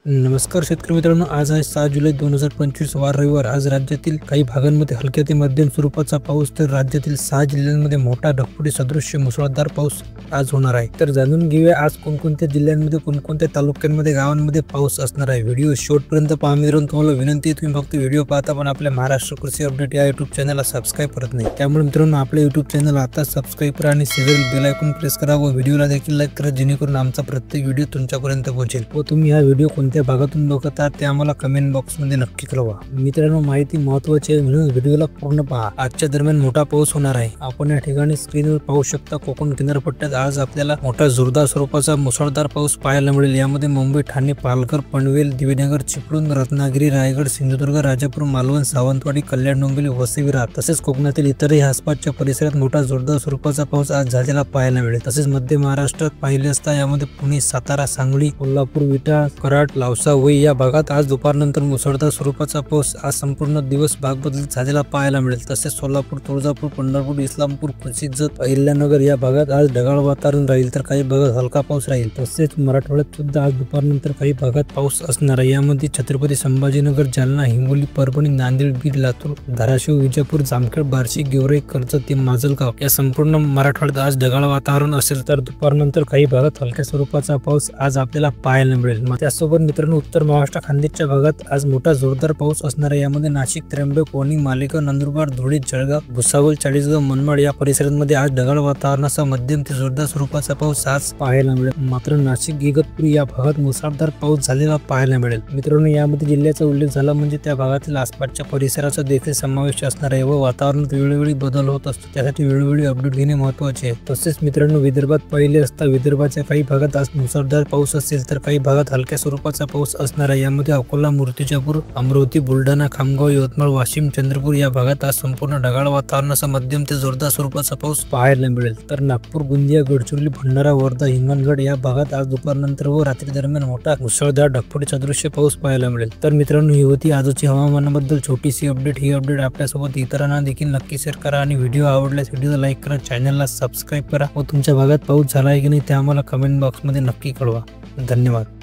नमस्कार शेतकरी मित्रांनो, आज आहे 6 जुलै 2025 वार रविवार। आज राज्यातील काही भागांमध्ये हलक्या ते मध्यम स्वरूपाचा पाऊस तर राज्यातील 6 जिल्ह्यांमध्ये मोठा ढगफुटी सदृश्य मुसळधार पाऊस आज होणार आहे। तर जाणून घेऊया आज कोणकोणत्या जिल्ह्यांमध्ये कोणकोणत्या तालुक्यांमध्ये गावांमध्ये पाऊस असणार आहे। व्हिडिओ शेवटपर्यंत पहा मित्रांनो। तुम्हाला विनंती आहे, तुम्ही फक्त व्हिडिओ पाहता पण आपल्या महाराष्ट्र कृषी अपडेट या युट्यूब चॅनलला सबस्क्राइब करत नाही। त्यामुळे मित्रांनो आपल्या युट्यूब चॅनलला आता सबस्क्राइब करा आणि शेजारील बेल आयकॉन प्रेस करा व व्हिडिओला देखील लाईक करा, जेणेकरून आमचा प्रत्येक व्हिडिओ तुमच्यापर्यंत पोहोचेल। व तुम्ही हा व्हिडिओ कोणत्या भागातून बघता ते आम्हाला कमेंट बॉक्स मध्ये नक्की कळवा। मित्रांनो, माहिती महत्त्वाची आहे म्हणून व्हिडिओला पूर्ण पहा। आजच्या दरम्यान मोठा पाऊस होणार आहे। आपण या ठिकाणी स्क्रीनवर पाहू शकता, कोकण किनारपट्ट्यात आज आपल्याला मोठा जोरदार स्वरूपाचा मुसळधार पाऊस पाहायला मिळेल। यामध्ये मुंबई, ठाणे, पालघर, पनवेल, दिवेनगर, चिपळूण, रत्नागिरी, रायगड, सिंधुदुर्ग, राजापूर, मालवण, सावंतवाडी, कल्याण, डोंबिवली, वसई विरार तसेच कोकणातील इतरही आसपासच्या परिसरात मोठा जोरदार स्वरूपाचा पाऊस आज झालेला पाहायला मिळेल। तसेच मध्य महाराष्ट्रात पाहिले असता यामध्ये पुणे, सातारा, सांगली, कोल्हापूर, विटा, कराड, लावसा, वई या भागात आज दुपारनंतर मुसळधार स्वरूपाचा पाऊस आज संपूर्ण दिवस भाग बदलत झालेला पाहायला मिळेल। तसेच सोलापूर, तुळजापूर, पंढरपूर, इस्लामपूर, कृषी जत, अहिल्यानगर या भागात आज ढगाळ वातावरण राहील तर काही भागात हलका पाऊस राहील। तसेच मराठवाड्यात सुद्धा आज दुपारनंतर काही भागात पाऊस असणार आहे। यामध्ये छत्रपती संभाजीनगर, जालना, हिंगोली, परभणी, नांदेड, बीड, लातूर, धाराशिव, विजापूर, जामखेड, बार्शी, गेवराई, कर्जत ते माजलगाव या संपूर्ण मराठवाड्यात आज ढगाळ वातावरण असेल तर दुपारनंतर काही भागात हलक्या स्वरूपाचा पाऊस आज आपल्याला पाहायला मिळेल। त्यासोबत मित्रांनो उत्तर महाराष्ट्र खानदेशच्या भागात आज मोठा जोरदार पाऊस असणार आहे। यामध्ये नाशिक, त्र्यंबक, वणी, मालेगाव, नंदुरबार, धुळे, जळगाव, भुसावळ, चाळीसगाव, मनमाड या परिसरांमध्ये आज ढगाळ वातावरणासह मध्यम ते जोरदार स्वरूपाचा पाऊस आज पाहायला मिळेल। मात्र नाशिक, इगतपुरी या भागात मुसळधार पाऊस झालेला पाहायला मिळेल। मित्रांनो, यामध्ये जिल्ह्याचा उल्लेख झाला म्हणजे त्या भागातील आसपासच्या परिसराचा देखील समावेश असणार आहे व वातावरणात वेळोवेळी बदल होत असतो, त्यासाठी वेळोवेळी अपडेट घेणे महत्त्वाचे आहे। तसेच मित्रांनो, विदर्भात पाहिले असता विदर्भाच्या काही भागात आज मुसळधार पाऊस असेल तर काही भागात हलक्या स्वरूपाचा पाऊस असणार आहे। यामध्ये अकोला, मूर्तिजापूर, अमरावती, बुलढाणा, खामगाव, यवतमाळ, वाशिम, चंद्रपूर या भागात आज संपूर्ण ढगाळ वातावरणासह मध्यम ते जोरदार स्वरूपाचा पाऊस पाहायला मिळेल। तर नागपूर, गोंदिया, गडचिरोली, भंडारा, वर्धा, हिंगणघाट या भागात आज दुपारनंतर व रात्री दरम्यान मोठा मुसळधार ढगफुटी सदृश्य पाऊस पाहायला मिळेल। तर मित्रांनो, ही होती आजची हवामानाबद्दल छोटीशी अपडेट। ही अपडेट आपल्यासोबत इतरांना देखील नक्की शेअर करा आणि व्हिडिओ आवडल्यास व्हिडिओला लाईक करा, चॅनलला सबस्क्राईब करा व तुमच्या भागात पाऊस झाला आहे की नाही ते आम्हाला कमेंट बॉक्समध्ये नक्की कळवा। धन्यवाद।